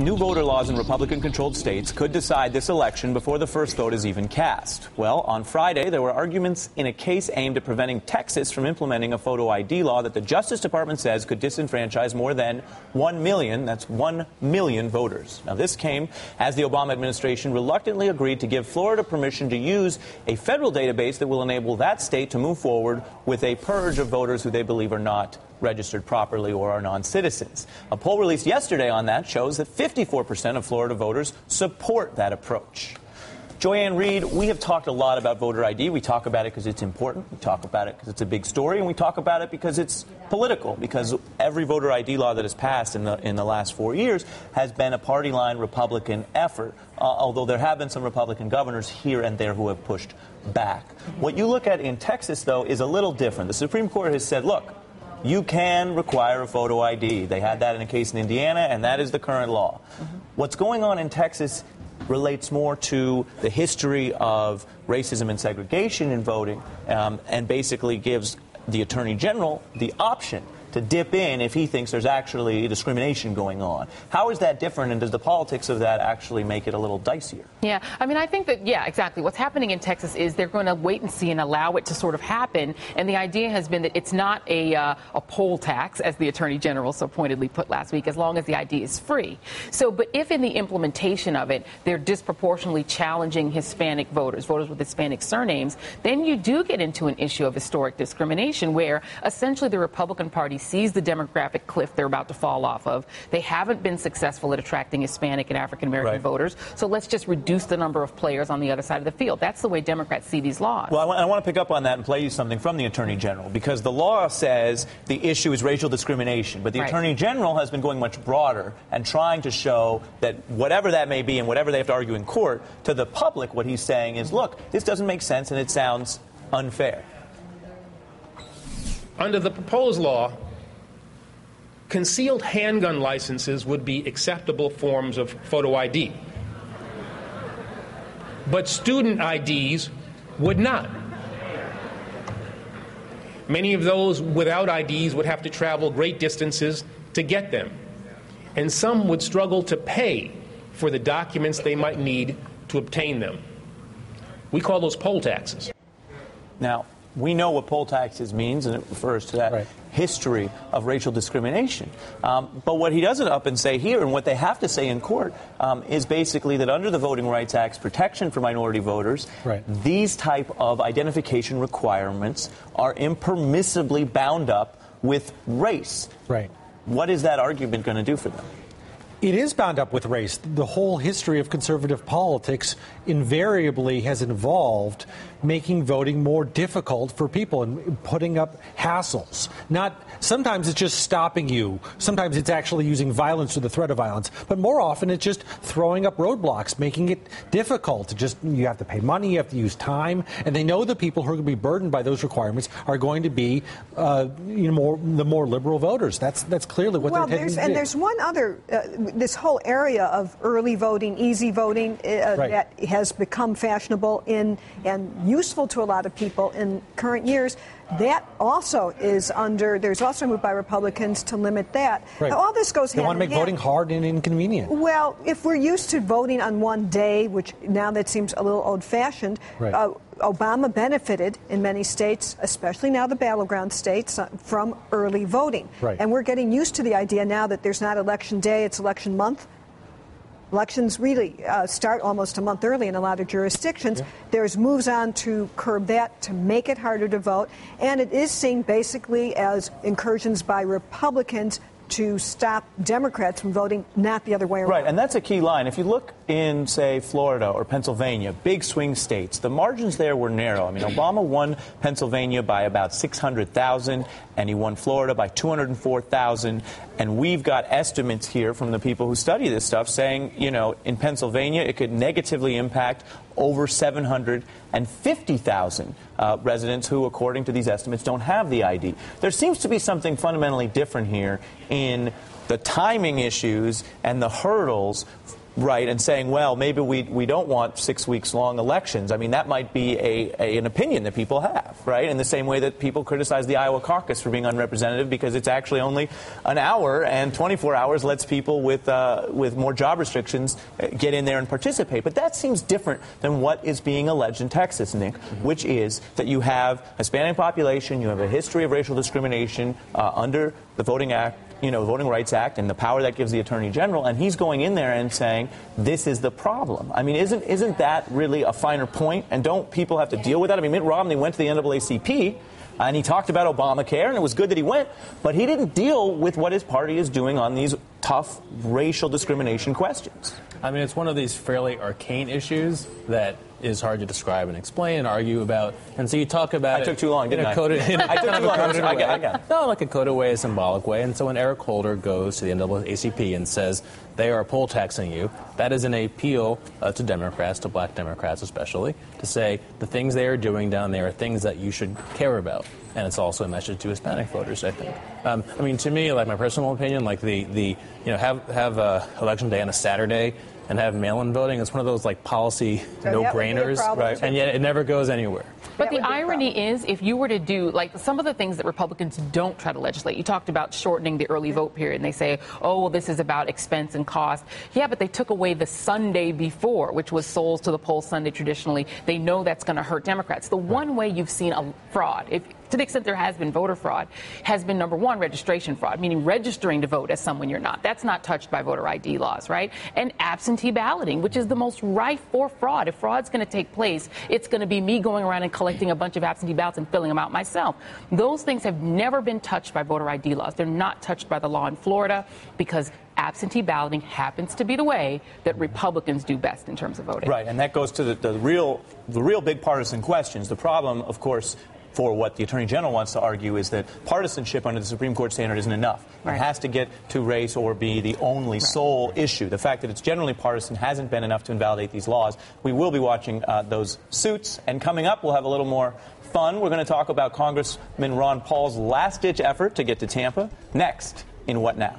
new voter laws in Republican-controlled states could decide this election before the first vote is even cast. Well, on Friday, there were arguments in a case aimed at preventing Texas from implementing a photo ID law that the Justice Department says could disenfranchise more than 1 million, that's 1 million voters. Now, this came as the Obama administration reluctantly agreed to give Florida permission to use a federal database that will enable that state to move forward with a purge of voters who they believe are not registered properly or are non-citizens. A poll released yesterday on that shows that 54% of Florida voters support that approach. Joyanne Reed, we have talked a lot about voter ID. We talk about it because it's important. We talk about it because it's a big story. And we talk about it because it's political, because every voter ID law that has passed in the last 4 years has been a party line Republican effort, although there have been some Republican governors here and there who have pushed back. What you look at in Texas, though, is a little different. The Supreme Court has said, look, you can require a photo ID. They had that in a case in Indiana, and that is the current law. What's going on in Texas relates more to the history of racism and segregation in voting, and basically gives the Attorney General the option to dip in if he thinks there's actually discrimination going on. How is that different, and does the politics of that actually make it a little dicier? Yeah, I mean, I think that, yeah, exactly. What's happening in Texas is they're going to wait and see and allow it to sort of happen, and the idea has been that it's not a poll tax, as the Attorney General so pointedly put last week, as long as the ID is free. So, but if in the implementation of it, they're disproportionately challenging Hispanic voters, voters with Hispanic surnames, then you do get into an issue of historic discrimination where essentially the Republican Party sees the demographic cliff they're about to fall off of. They haven't been successful at attracting Hispanic and African-American voters, so let's just reduce the number of players on the other side of the field. That's the way Democrats see these laws. Well, I want to pick up on that and play you something from the Attorney General, because the law says the issue is racial discrimination, but the Attorney General has been going much broader and trying to show that whatever that may be and whatever they have to argue in court, to the public what he's saying is, look, this doesn't make sense and it sounds unfair. Under the proposed law, concealed handgun licenses would be acceptable forms of photo ID, but student IDs would not. Many of those without IDs would have to travel great distances to get them, and some would struggle to pay for the documents they might need to obtain them. We call those poll taxes. Now, we know what poll taxes means, and it refers to that history of racial discrimination. But what he doesn't up and say here, and what they have to say in court, is basically that under the Voting Rights Act's protection for minority voters, these type of identification requirements are impermissibly bound up with race. What is that argument going to do for them? It is bound up with race. The whole history of conservative politics invariably has involved making voting more difficult for people and putting up hassles. Sometimes it's just stopping you. Sometimes it's actually using violence or the threat of violence. But more often it's just throwing up roadblocks, making it difficult. You have to pay money, you have to use time, and they know the people who are going to be burdened by those requirements are going to be the more liberal voters. That's clearly what they're intending to do. And there's one other, this whole area of early voting, easy voting, that has become fashionable and useful to a lot of people in current years. That also is there's also a move by Republicans to limit that. Now, all this goes hand in hand. They want to make voting hard and inconvenient. Well, if we're used to voting on one day, which now that seems a little old-fashioned, Obama benefited in many states, especially now the battleground states, from early voting. And we're getting used to the idea now that there's not election day, it's election month. Elections really start almost a month early in a lot of jurisdictions. There's moves on to curb that, to make it harder to vote. And it is seen basically as incursions by Republicans to stop Democrats from voting, not the other way around. Right, and that's a key line. If you look in, say, Florida or Pennsylvania, big swing states, the margins there were narrow. I mean, Obama won Pennsylvania by about 600,000, and he won Florida by 204,000. And we've got estimates here from the people who study this stuff saying, in Pennsylvania, it could negatively impact over 750,000 residents who, according to these estimates, don't have the ID. There seems to be something fundamentally different here in the timing issues and the hurdles Right, and saying, well, maybe we don't want 6 weeks long elections. I mean, that might be an opinion that people have, right? In the same way that people criticize the Iowa caucus for being unrepresentative because it's actually only an hour, and 24 hours lets people with more job restrictions get in there and participate. But that seems different than what is being alleged in Texas, Nick, which is that you have a Hispanic population, you have a history of racial discrimination under the Voting Rights Act and the power that gives the Attorney General, and he's going in there and saying, this is the problem. I mean, isn't that really a finer point? And don't people have to deal with that? I mean, Mitt Romney went to the NAACP, and he talked about Obamacare, and it was good that he went, but he didn't deal with what his party is doing on these tough racial discrimination questions. I mean, it's one of these fairly arcane issues that is hard to describe and explain and argue about. And so you talk about I took too long, didn't I? I took too long. I got it. No, like a coded way, a symbolic way. And so when Eric Holder goes to the NAACP and says they are poll taxing you, that is an appeal to Democrats, to black Democrats especially, to say the things they are doing down there are things that you should care about. And it's also a message to Hispanic voters, I think. I mean, to me, like my personal opinion, like have election day on a Saturday and have mail-in voting. It's one of those like policy no-brainers, right? And yet it never goes anywhere. But the irony is, if you were to do, like, some of the things that Republicans don't try to legislate, you talked about shortening the early vote period, and they say, oh, well, this is about expense and cost. Yeah, but they took away the Sunday before, which was Souls to the Polls Sunday traditionally. They know that's going to hurt Democrats. The one way you've seen a fraud, to the extent there has been voter fraud, has been, number one, registration fraud, meaning registering to vote as someone you're not. That's not touched by voter ID laws, right? And absentee balloting, which is the most rife for fraud. If fraud's going to take place, it's going to be me going around and collecting a bunch of absentee ballots and filling them out myself. Those things have never been touched by voter ID laws. They're not touched by the law in Florida because absentee balloting happens to be the way that Republicans do best in terms of voting. Right, and that goes to the real big partisan questions. The problem, of course, for what the Attorney General wants to argue is that partisanship under the Supreme Court standard isn't enough. Right. It has to get to race or be the only sole issue. The fact that it's generally partisan hasn't been enough to invalidate these laws. We will be watching those suits, and coming up we'll have a little more fun. We're going to talk about Congressman Ron Paul's last-ditch effort to get to Tampa next in What Now?